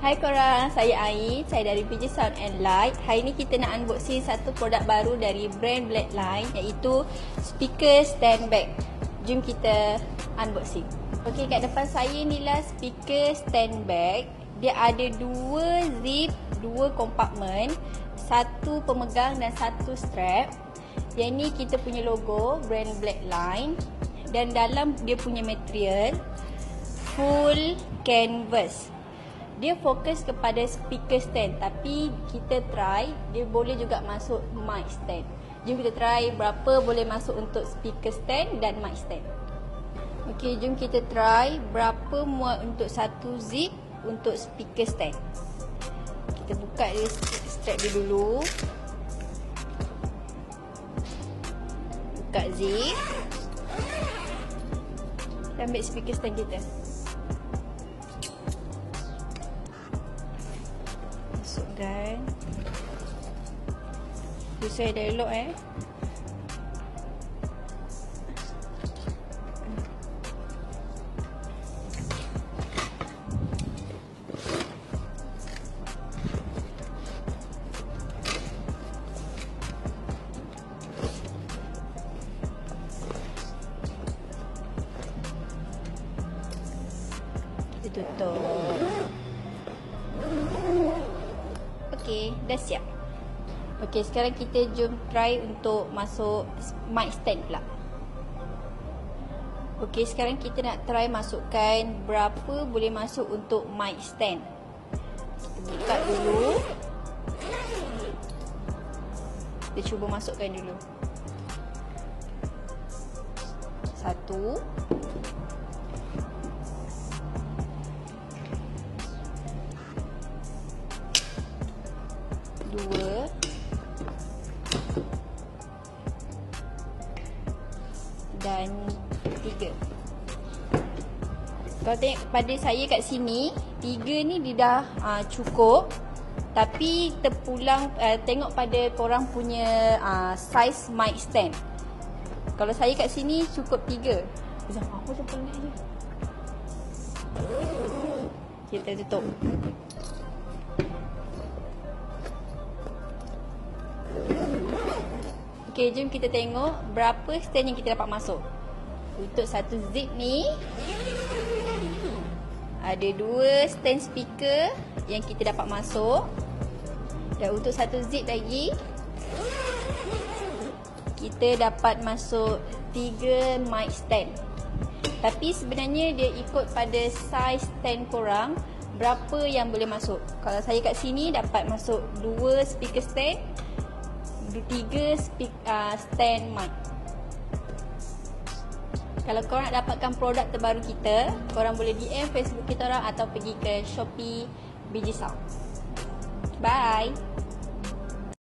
Hai korang, saya Ain, saya dari PJ Sound and Light. Hari ni kita nak unboxing satu produk baru dari brand Blackline, iaitu speaker stand bag. Jom kita unboxing. Okey, kat depan saya inilah speaker stand bag. Dia ada dua zip, dua kompartmen, satu pemegang dan satu strap. Yang ni kita punya logo brand Blackline, dan dalam dia punya material full canvas. Dia fokus kepada speaker stand, tapi kita try dia boleh juga masuk mic stand. Jom kita try berapa boleh masuk untuk speaker stand dan mic stand. Okey, jom kita try berapa muat untuk satu zip untuk speaker stand. Kita buka dia strap dia dulu. Buka zip. Kita ambil speaker stand kita. Masukkan. Susah dah elok Kita tutup. Okey, dah siap. Okey, sekarang kita jom try untuk masuk mic stand pula. Okey, sekarang kita nak try masukkan berapa boleh masuk untuk mic stand. Kita buka dulu. Kita cuba masukkan dulu. Satu. Dua. Dan tiga. Kalau tengok pada saya kat sini, tiga ni dia dah cukup. Tapi terpulang tengok pada korang punya size mic stand. Kalau saya kat sini cukup tiga. Apa tu pelik je. Kita tutup. Okey, jom kita tengok berapa stand yang kita dapat masuk. Untuk satu zip ni ada dua stand speaker yang kita dapat masuk. Dan untuk satu zip lagi kita dapat masuk 3 mic stand. Tapi sebenarnya dia ikut pada size stand korang berapa yang boleh masuk. Kalau saya kat sini dapat masuk 2 speaker stand, 3 stand mic. Kalau korang nak dapatkan produk terbaru kita, korang boleh DM Facebook kita orang atau pergi ke Shopee BJ Sound. Bye.